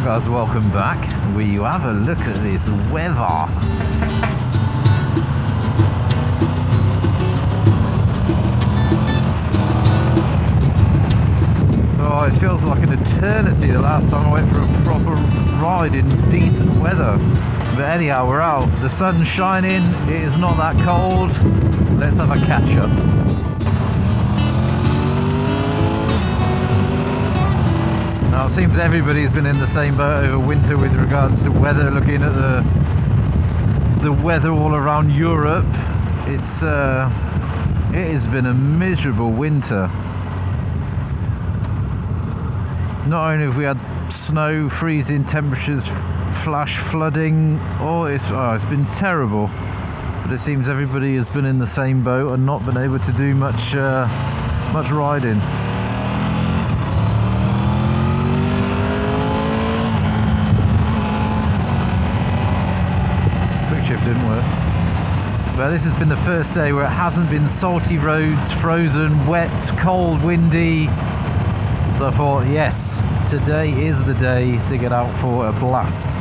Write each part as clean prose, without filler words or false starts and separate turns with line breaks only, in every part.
guys, welcome back. We have a look at this weather. Oh, it feels like an eternity the last time I went for a proper ride in decent weather. But anyhow, we're out. The sun's shining, it is not that cold. Let's have a catch up. Now it seems everybody's been in the same boat over winter with regards to weather. Looking at the weather all around Europe, it has been a miserable winter. Not only have we had snow, freezing temperatures, flash flooding, it's been terrible. But it seems everybody has been in the same boat and not been able to do much riding. Quick shift didn't work. But this has been the first day where it hasn't been salty roads, frozen, wet, cold, windy. So I thought, yes, today is the day to get out for a blast.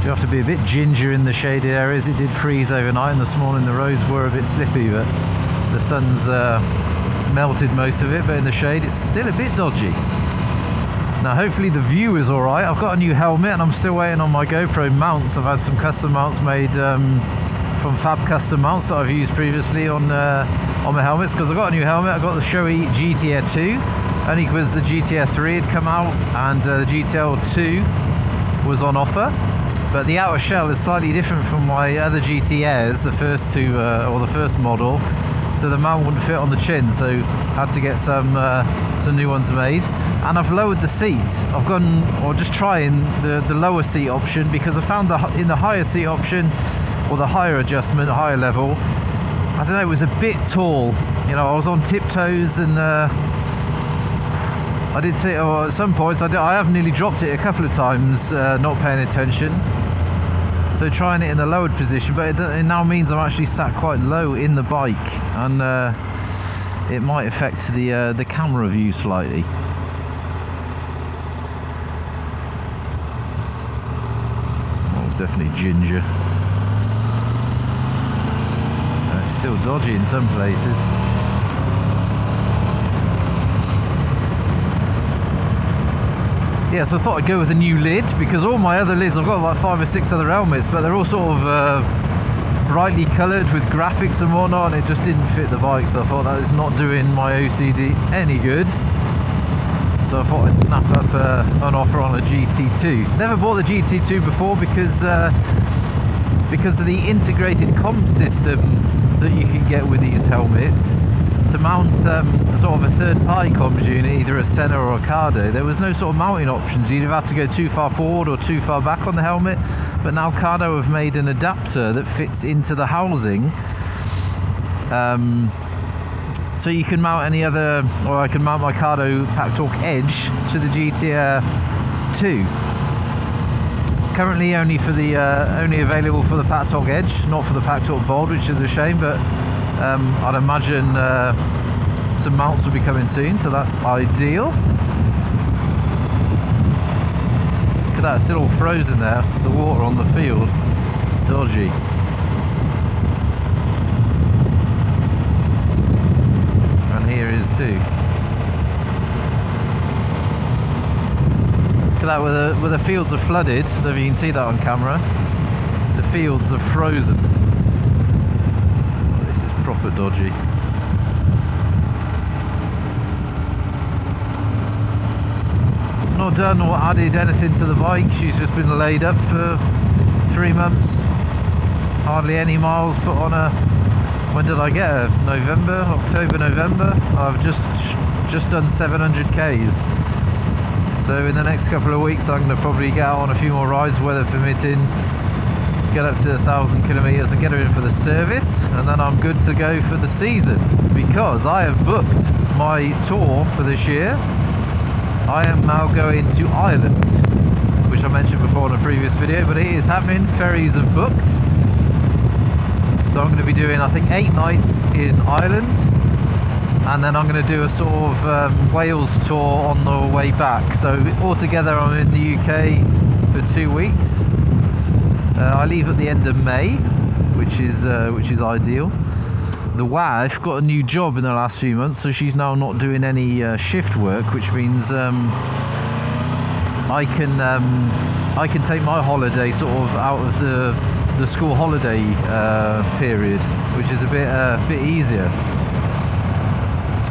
You have to be a bit ginger in the shaded areas. It did freeze overnight, and this morning the roads were a bit slippy, but the sun's melted most of it, but in the shade it's still a bit dodgy. Now hopefully the view is alright. I've got a new helmet and I'm still waiting on my Gopro mounts. I've had some custom mounts made from Fab Custom mounts that I've used previously on my helmets, because I got a new helmet. I got the Shoei GTR 2 only because the GTR 3 had come out and the GTR 2 was on offer. But the outer shell is slightly different from my other GTRs, the first two or the first model, so the mount wouldn't fit on the chin, so I had to get some new ones made. And I've lowered the seat. I've gone, or just trying the lower seat option, because I found in the higher seat option, or the higher adjustment, higher level, I don't know, it was a bit tall. You know, I was on tiptoes, and I did think, or at some points, I have nearly dropped it a couple of times, not paying attention. So trying it in the lowered position, but it now means I'm actually sat quite low in the bike, and it might affect the camera view slightly. That was definitely ginger. It's still dodgy in some places. Yeah, so I thought I'd go with a new lid, because all my other lids, I've got about 5 or 6 other helmets, but they're all sort of brightly coloured with graphics and whatnot, and it just didn't fit the bike, so I thought that is not doing my OCD any good. So I thought I'd snap up an offer on a GT2. Never bought the GT2 before because of the integrated comm system that you can get with these helmets. To mount sort of a third-party comms unit, either a Senna or a Cardo, there was no sort of mounting options. You'd have to go too far forward or too far back on the helmet. But now Cardo have made an adapter that fits into the housing, so you can mount any other, or I can mount my Cardo Packtalk Edge to the GTR 2. Currently only available for the Packtalk Edge, not for the Packtalk Bold, which is a shame, but I'd imagine some mounts will be coming soon, so that's ideal. Look at that, it's still all frozen there, the water on the field. Dodgy. And here is too. Look at that, where the fields are flooded. I don't know if you can see that on camera. The fields are frozen. This is proper dodgy. Not done or added anything to the bike. She's just been laid up for 3 months. Hardly any miles put on her. When did I get her? October, November. I've just done 700 Ks. So in the next couple of weeks I'm going to probably get out on a few more rides, weather permitting, get up to 1,000 kilometers and get her in for the service, and then I'm good to go for the season, because I have booked my tour for this year. I am now going to Ireland, which I mentioned before in a previous video, but it is happening. Ferries have booked, so I'm going to be doing, I think, 8 nights in Ireland, and then I'm going to do a sort of Wales tour on the way back. So altogether I'm in the UK for 2 weeks. I leave at the end of May, which is ideal. The wife got a new job in the last few months, so she's now not doing any shift work, which means I can take my holiday sort of out of the school holiday period, which is a bit easier.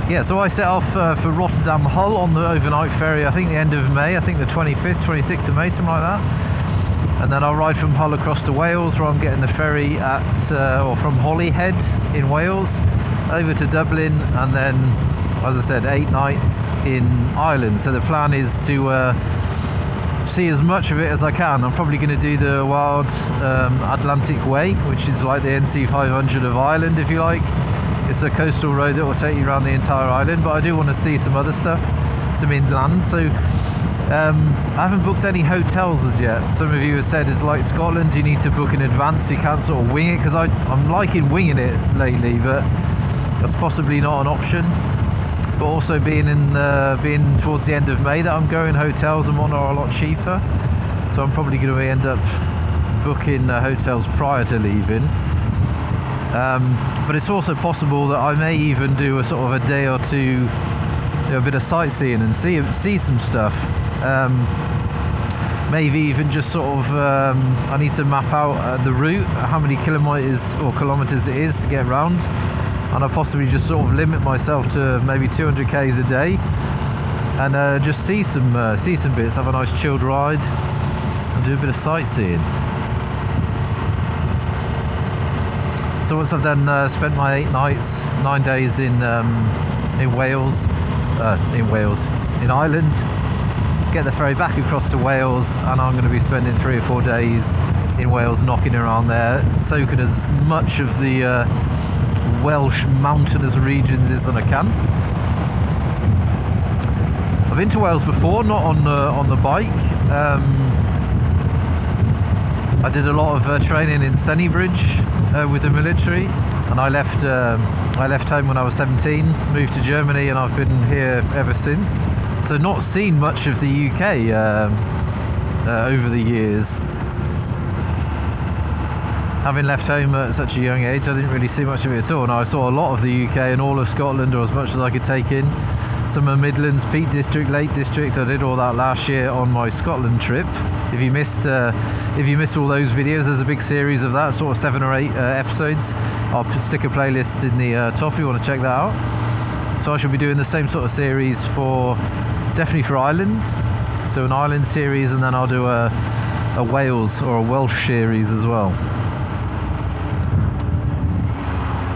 Yeah, so I set off for Rotterdam Hull on the overnight ferry, I think the end of May, I think the 25th, 26th of May, something like that. And then I'll ride from Hull across to Wales, where I'm getting the ferry or from Holyhead in Wales over to Dublin, and then, as I said, 8 nights in Ireland. So the plan is to see as much of it as I can. I'm probably going to do the Wild Atlantic Way, which is like the NC 500 of Ireland, if you like. It's a coastal road that will take you around the entire island, but I do want to see some other stuff, some inland. So I haven't booked any hotels as yet. Some of you have said it's like Scotland, you need to book in advance, you can't sort of wing it, because I'm liking winging it lately, but that's possibly not an option. But also being towards the end of May that I'm going, hotels and whatnot are a lot cheaper, so I'm probably going to end up booking hotels prior to leaving. But it's also possible that I may even do a sort of a day or two, a bit of sightseeing and see some stuff. Maybe even just sort of I need to map out the route, how many kilometres it is to get around, and I'll possibly just sort of limit myself to maybe 200 k's a day, and just see some bits, have a nice chilled ride and do a bit of sightseeing. So once I've then spent my 8 nights, 9 days in Wales, in Ireland, get the ferry back across to Wales, and I'm going to be spending 3 or 4 days in Wales knocking around there, soaking as much of the Welsh mountainous regions as I can. I've been to Wales before, not on the bike. I did a lot of training in Sennybridge with the military, and I left home when I was 17, moved to Germany, and I've been here ever since. So not seen much of the UK over the years. Having left home at such a young age, I didn't really see much of it at all. And I saw a lot of the UK and all of Scotland, or as much as I could take in. Some of Midlands, Peak District, Lake District. I did all that last year on my Scotland trip. If you missed all those videos, there's a big series of that, sort of 7 or 8 episodes. I'll stick a playlist in the top if you want to check that out. So I shall be doing the same sort of series definitely for Ireland. So an Ireland series, and then I'll do a Wales or a Welsh series as well.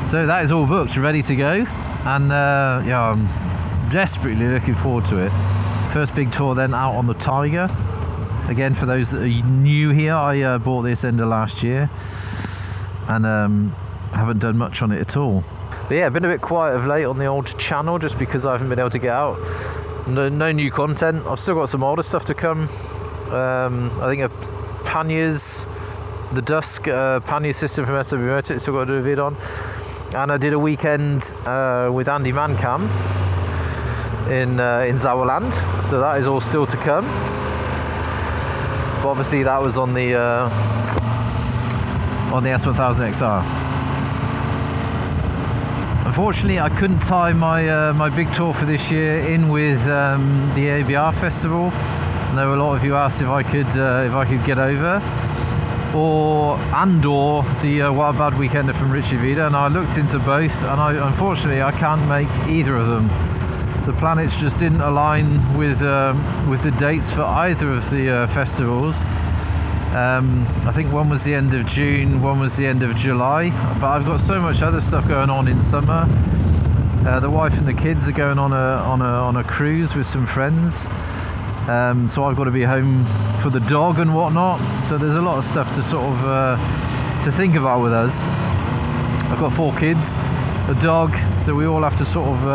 So that is all booked, ready to go, and I'm desperately looking forward to it. First big tour then out on the Tiger. Again, for those that are new here, I bought this end of last year, and haven't done much on it at all. But yeah, been a bit quiet of late on the old channel, just because I haven't been able to get out. No new content. I've still got some older stuff to come. I think panniers, the Dusk pannier system from SW Motor, still got to do a vid on. And I did a weekend with Andy Mancam in Sauerland, so that is all still to come. But obviously that was on the S1000XR. Unfortunately, I couldn't tie my big tour for this year in with the ABR festival. I know a lot of you asked if I could get over, or the Wild Bad Weekender from Richie Vida, and I looked into both, and unfortunately I can't make either of them. The planets just didn't align with the dates for either of the festivals. I think one was the end of June, one was the end of July, but I've got so much other stuff going on in summer. The wife and the kids are going on a cruise with some friends, so I've got to be home for the dog and whatnot. So there's a lot of stuff to sort of to think about with us. I've got 4 kids, a dog, so we all have to sort of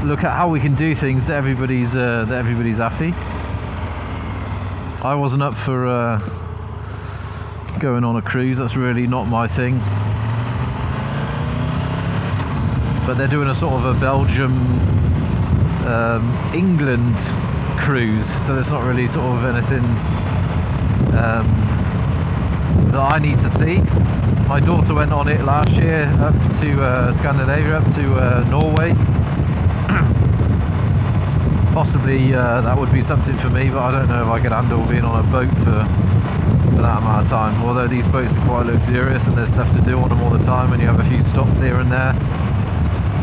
look at how we can do things that everybody's happy. I wasn't up for going on a cruise. That's really not my thing. but they're doing a sort of a Belgium England cruise, so there's not really sort of anything that I need to see. My daughter went on it last year up to Scandinavia, up to Norway. Possibly that would be something for me, but I don't know if I could handle being on a boat for that amount of time. Although these boats are quite luxurious and there's stuff to do on them all the time, and you have a few stops here and there.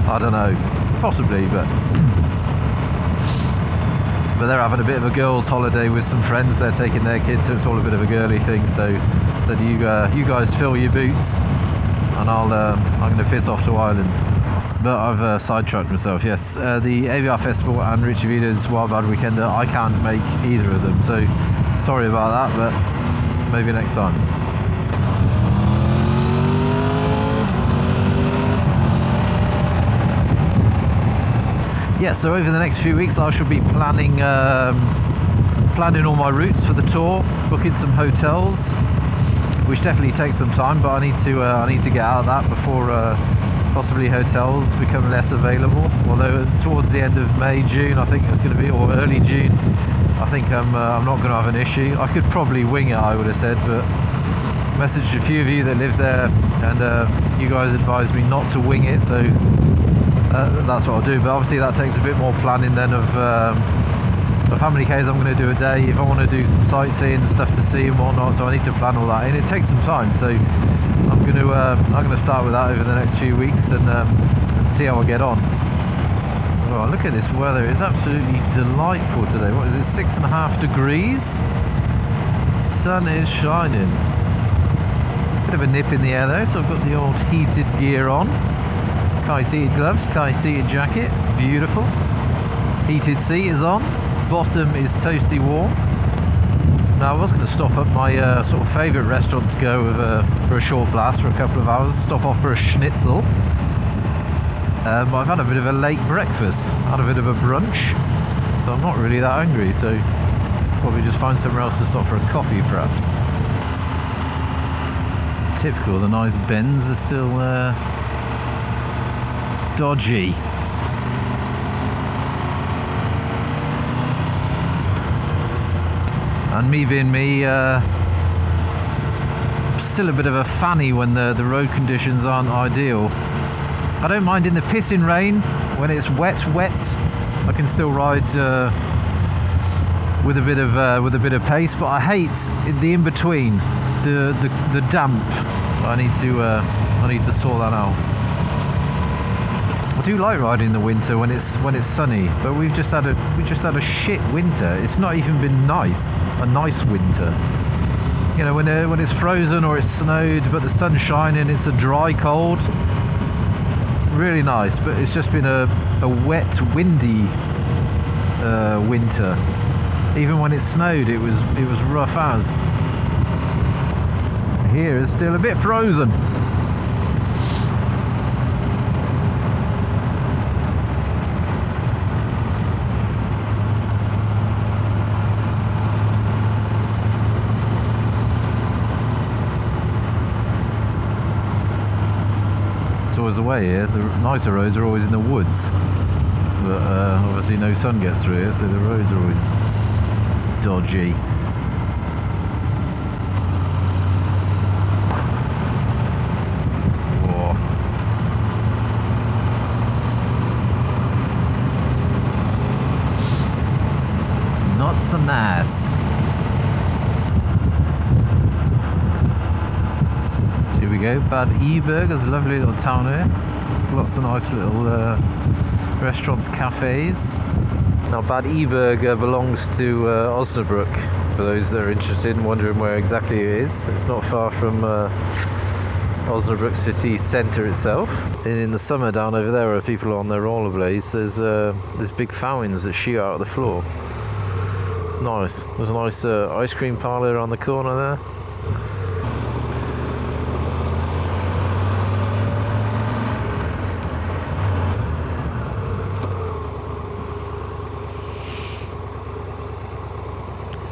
I don't know, possibly, but they're having a bit of a girls' holiday with some friends. They're taking their kids, so it's all a bit of a girly thing. So you guys fill your boots, and I'm going to piss off to Ireland. But I've sidetracked myself. Yes, the AVR Festival and Richie Vita's Wild Bad Weekender, I can't make either of them, so sorry about that, but maybe next time. Yeah, so over the next few weeks I shall be planning all my routes for the tour, booking some hotels, which definitely takes some time, but I need to get out of that before possibly hotels become less available. Although towards the end of May, June, I think it's going to be, or early June, I think I'm not going to have an issue. I could probably wing it, I would have said, but messaged a few of you that live there, and you guys advised me not to wing it, so that's what I'll do. But obviously that takes a bit more planning then of how many Ks I'm going to do a day, if I want to do some sightseeing and stuff to see and whatnot, so I need to plan all that, and it takes some time, so I'm going to start with that over the next few weeks and see how I get on. Oh, look at this weather, it's absolutely delightful today. What is it, 6.5 degrees? Sun is shining. Bit of a nip in the air though, so I've got the old heated gear on. Kai-seated gloves, Kai-seated jacket, beautiful. Heated seat is on, bottom is toasty warm. Now I was going to stop at my sort of favourite restaurant to go for a short blast for a couple of hours, stop off for a schnitzel. But I've had a bit of a late breakfast, had a bit of a brunch, so I'm not really that hungry, so probably just find somewhere else to stop for a coffee perhaps. Typical, the nice bends are still dodgy. And me being me, still a bit of a fanny when the road conditions aren't ideal. I don't mind in the pissing rain, when it's wet, I can still ride with a bit of pace, but I hate the in between, the damp. I need to sort that out. I do like riding in the winter when it's sunny, but we just had a shit winter. It's not even been a nice winter. You know, when it's frozen or it's snowed, but the sun's shining, it's a dry cold. Really nice, but it's just been a wet, windy winter. Even when it snowed, it was rough as. Here is still a bit frozen. Always away here. The nicer roads are always in the woods, but obviously no sun gets through here, so the roads are always dodgy. Whoa. Not so nice. Here we go, Badeberg, there's a lovely little town here. Lots of nice little restaurants, cafes. Now Badeberg belongs to Osnabrück, for those that are interested and wondering where exactly it is. It's not far from Osnabrück city centre itself. And in the summer down over there where people are on their rollerblades, there's big fountains that shoot out of the floor. It's nice. There's a nice ice cream parlour on the corner there.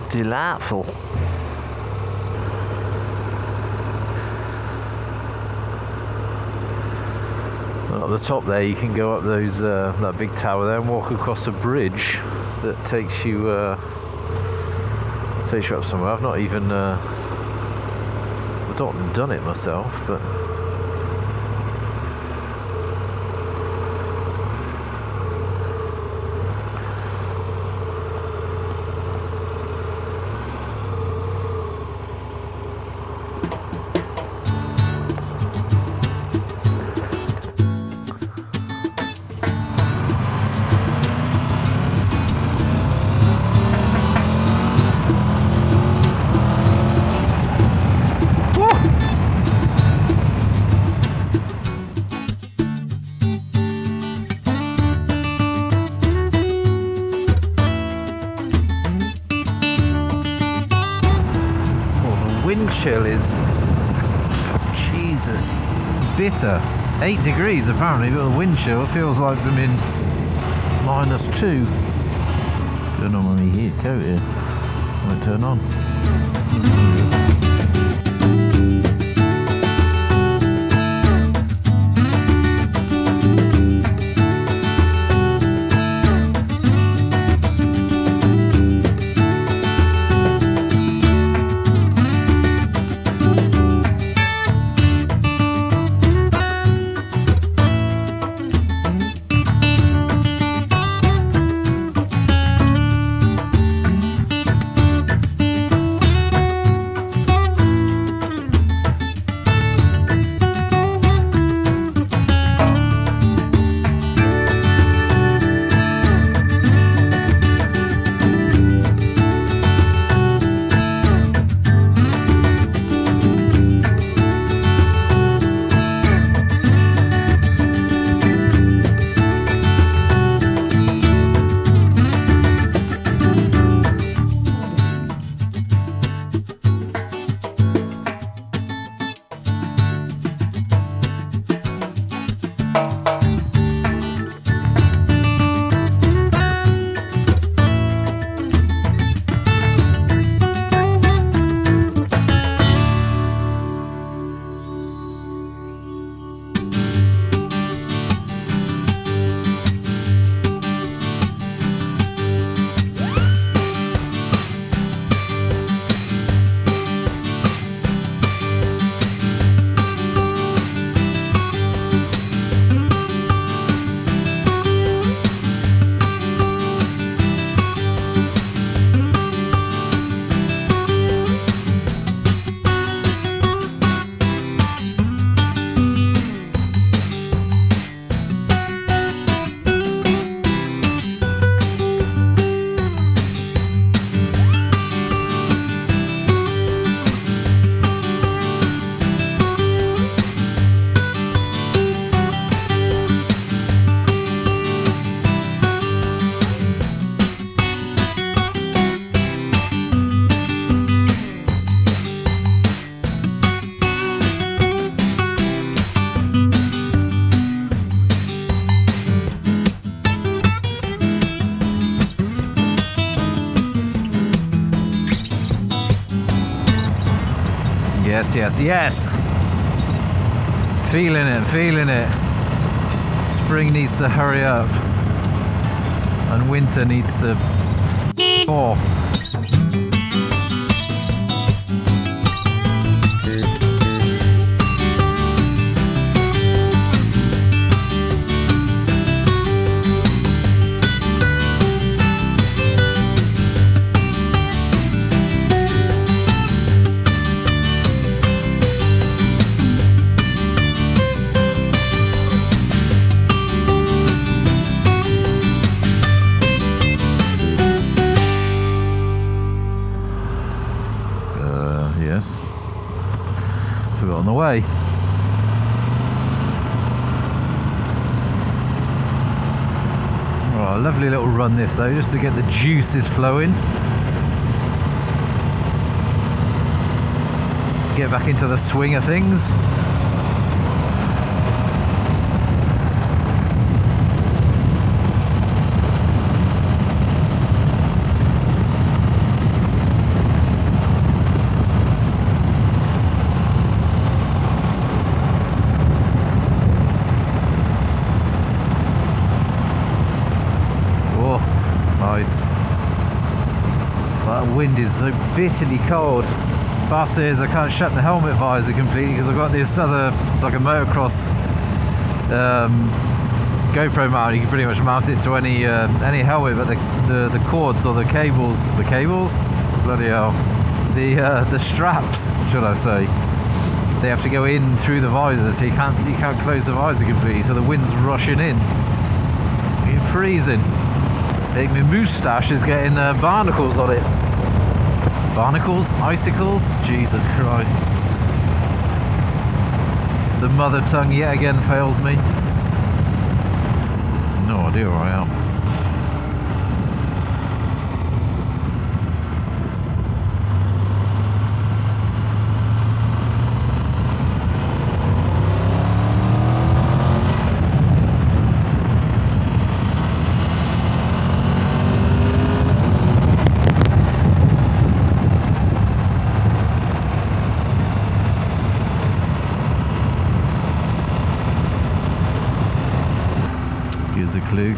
Delightful. And at the top there, you can go up those that big tower there and walk across a bridge that takes you up somewhere. I've not even I've not done it myself, but. Wind chill is, Jesus, bitter. 8 degrees apparently, but the wind chill feels like I'm in -2. What's going on with me heat coat here? Won't turn on. Yes, yes, yes! Feeling it, feeling it. Spring needs to hurry up. And winter needs to f off. On the way. Oh, a lovely little run this though, just to get the juices flowing. Get back into the swing of things. wind is so bitterly cold. Bastard is I can't shut the helmet visor completely because I've got this other, it's like a motocross GoPro mount. You can pretty much mount it to any helmet, but the cords or the cables, bloody hell, the straps, should I say, they have to go in through the visor, so you can't close the visor completely, so the wind's rushing in. It's freezing. I think my moustache is getting barnacles on it. Barnacles? Icicles? Jesus Christ. The mother tongue yet again fails me. No idea where I am.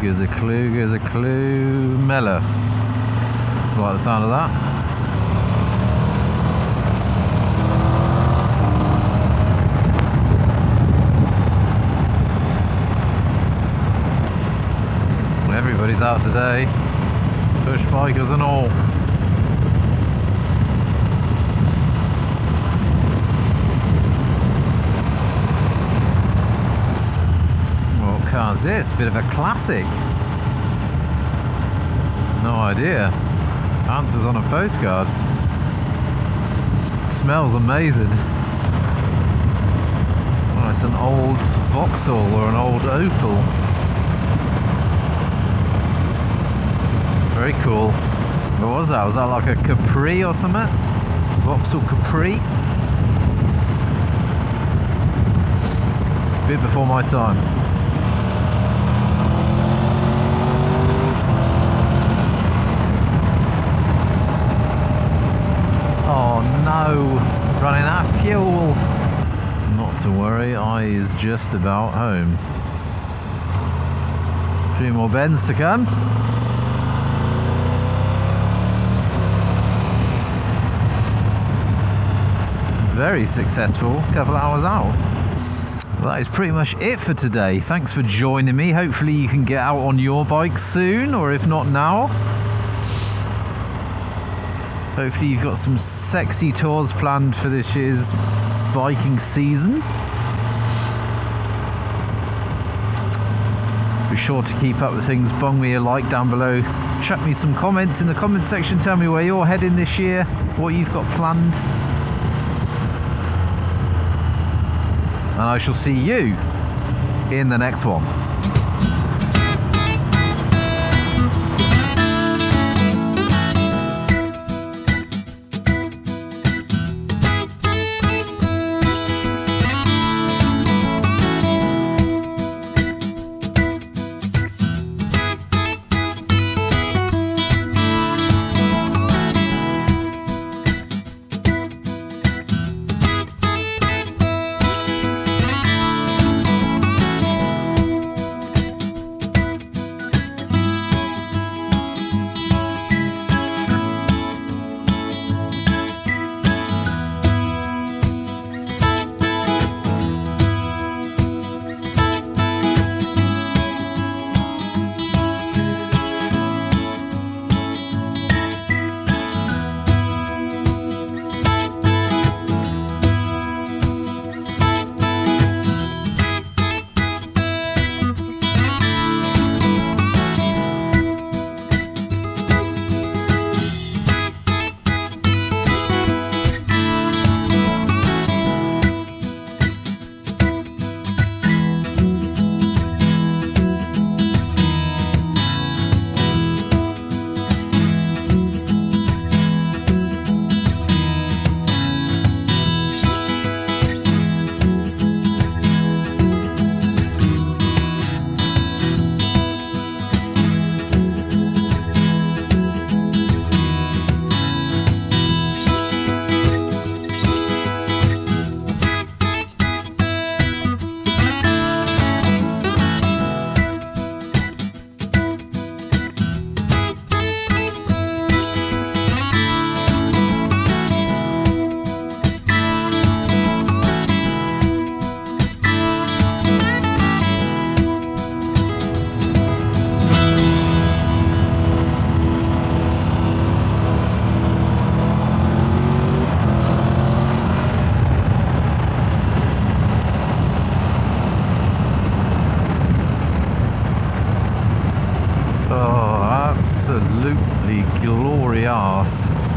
Gives a clue. Mella. Like the sound of that. Well, everybody's out today. Push bikers and all. What car's this? Bit of a classic. No idea. Answers on a postcard. Smells amazing. Oh, it's an old Vauxhall or an old Opel. Very cool. What was that? Was that like a Capri or something? Vauxhall Capri? Bit before my time. Oh no, running out of fuel. Not to worry, I is just about home. A few more bends to come. Very successful, couple of hours out. Well, that is pretty much it for today. Thanks for joining me. Hopefully you can get out on your bike soon, or if not now. Hopefully you've got some sexy tours planned for this year's biking season. Be sure to keep up with things. Bung me a like down below. Chuck me some comments in the comment section. Tell me where you're heading this year, what you've got planned. And I shall see you in the next one. absolutely glorious.